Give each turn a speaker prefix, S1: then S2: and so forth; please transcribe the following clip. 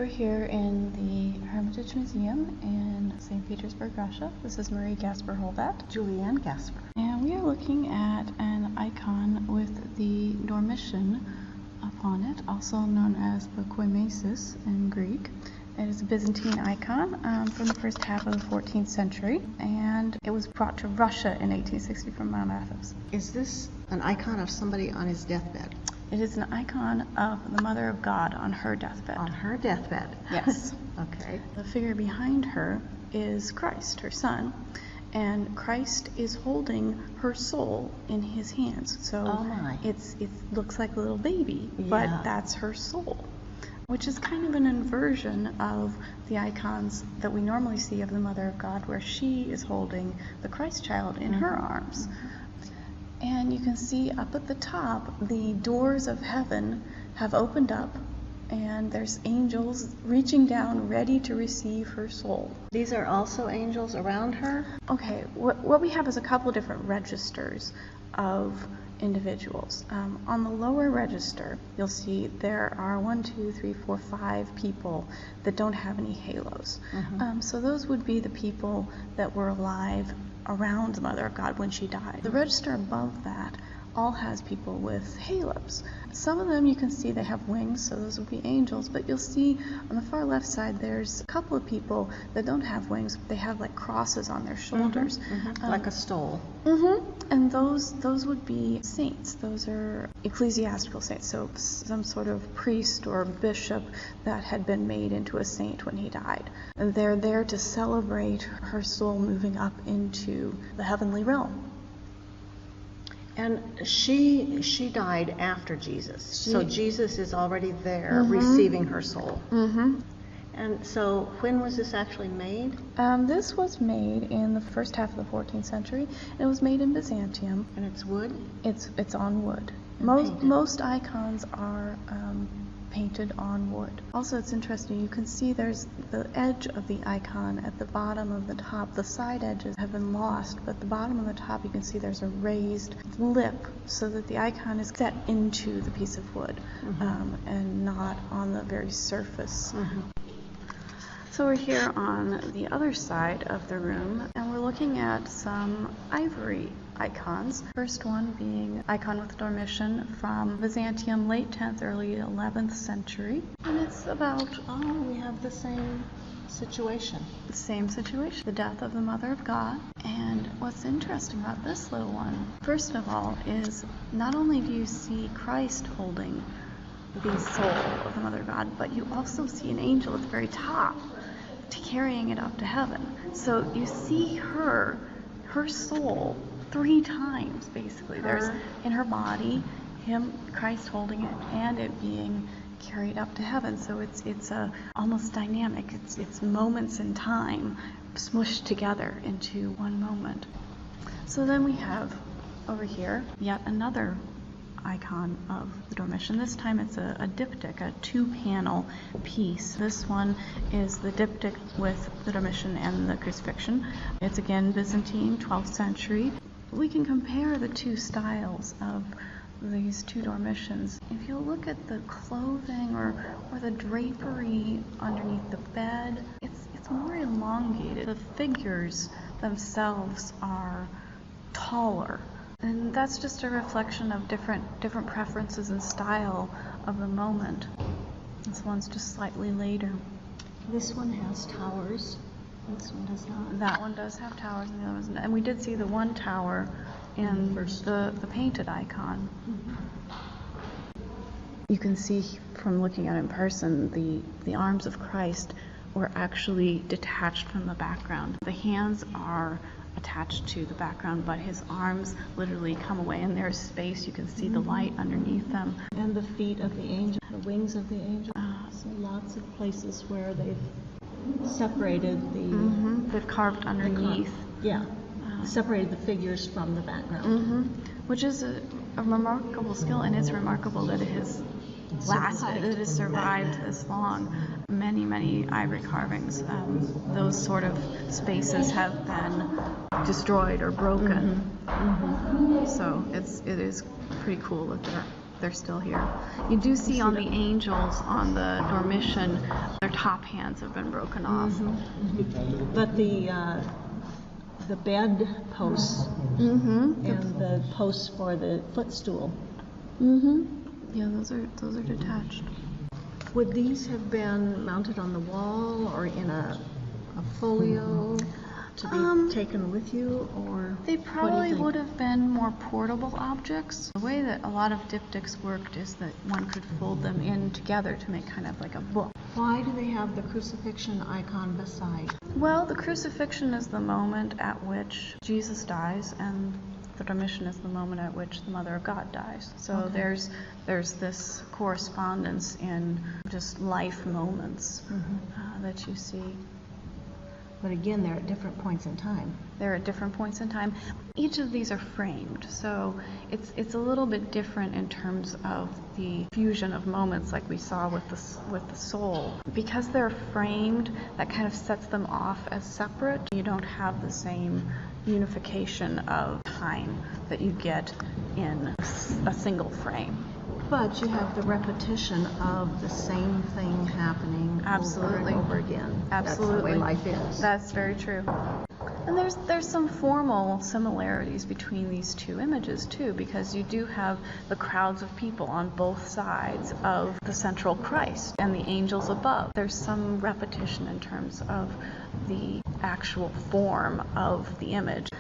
S1: We're here in the Hermitage Museum in St. Petersburg, Russia. This is Marie Gasper-Hulvat.
S2: Juli-Ann Gasper.
S1: And we are looking at an icon with the Dormition upon it, also known as the Koimesis in Greek. It is a Byzantine icon from the first half of the 14th century, and it was brought to Russia in 1860 from Mount Athos.
S2: Is this an icon of somebody on his deathbed?
S1: It is an icon of the Mother of God on her deathbed.
S2: On her deathbed?
S1: Yes.
S2: Okay.
S1: The figure behind her is Christ, her son, and Christ is holding her soul in his hands. So it looks like a little baby, but that's her soul, which is kind of an inversion of the icons that we normally see of the Mother of God, where she is holding the Christ child in her arms. And you can see up at the top, the doors of heaven have opened up, and there's angels reaching down, ready to receive her soul.
S2: These are also angels around her?
S1: Okay, what we have is a couple of different registers of individuals. On the lower register, you'll see there are 5 people that don't have any halos. So those would be the people that were alive around the Mother of God when she died. The register above that all has people with halos. Some of them you can see they have wings, so those would be angels, but you'll see on the far left side there's a couple of people that don't have wings, but they have like crosses on their shoulders.
S2: Like a stole.
S1: And those would be saints. Those are ecclesiastical saints, so some sort of priest or bishop that had been made into a saint when he died. And they're there to celebrate her soul moving up into the heavenly realm.
S2: And she died after Jesus. So Jesus is already there receiving her soul. And so when was this actually made?
S1: This was made in the first half of the 14th century. It was made in Byzantium.
S2: And it's wood?
S1: It's on wood. Most icons are painted on wood. Also, it's interesting, you can see there's the edge of the icon at the bottom of the top. The side edges have been lost, but the bottom of the top you can see there's a raised lip so that the icon is set into the piece of wood and not on the very surface. So we're here on the other side of the room, and we're looking at some ivory icons. First one being icon with Dormition from Byzantium, late 10th, early 11th century. And it's about,
S2: we have the same situation.
S1: The same situation, the death of the Mother of God. And what's interesting about this little one, first of all, is not only do you see Christ holding the soul of the Mother of God, but you also see an angel at the very top carrying it up to heaven. So you see her soul 3 times basically. There's in her body, Christ holding it, and it being carried up to heaven. So it's almost dynamic. It's moments in time smushed together into one moment. So then we have over here yet another icon of the Dormition. This time it's a diptych, a 2-panel piece. This one is the diptych with the Dormition and the Crucifixion. It's again Byzantine, 12th century. We can compare the two styles of these two Dormitions. If you look at the clothing or the drapery underneath the bed, it's more elongated. The figures themselves are taller. And that's just a reflection of different preferences and style of the moment. This one's just slightly later.
S2: This one has towers. This one does not.
S1: That one does have towers, and the other ones, and we did see the one tower in the painted icon. You can see from looking at it in person, the arms of Christ were actually detached from the background. The hands are attached to the background, but his arms literally come away, and there's space. You can see the light underneath them.
S2: And the feet of the angel, the wings of the angel. So lots of places where they've separated the...
S1: They've carved underneath.
S2: Separated the figures from the background.
S1: Which is a remarkable skill, and it's remarkable that it has lasted, it has survived this long. Many ivory carvings, those sort of spaces have been destroyed or broken. So it is pretty cool look at that. They're still here. You do see on the angels on the Dormition, their top hands have been broken off.
S2: But the bed posts and the posts for the footstool.
S1: Yeah, those are detached.
S2: Would these have been mounted on the wall or in a folio to be taken with you, or
S1: They
S2: what do you
S1: probably
S2: think?
S1: would have been more portable objects. The way that a lot of diptychs worked is that one could fold them in together to make kind of like a book.
S2: Why do they have the crucifixion icon beside?
S1: Well, the crucifixion is the moment at which Jesus dies, and the Dormition is the moment at which the Mother of God dies. So there's this correspondence in just life moments that you see.
S2: But again, they're at different points in time.
S1: They're at different points in time. Each of these are framed, so it's a little bit different in terms of the fusion of moments, like we saw with the soul. Because they're framed, that kind of sets them off as separate. You don't have the same unification of time that you get in a single frame.
S2: But you have the repetition of the same thing happening
S1: Absolutely.
S2: over and over again.
S1: Absolutely.
S2: That's the way life is.
S1: That's very true. And there's some formal similarities between these two images too, because you do have the crowds of people on both sides of the central Christ and the angels above. There's some repetition in terms of the actual form of the image.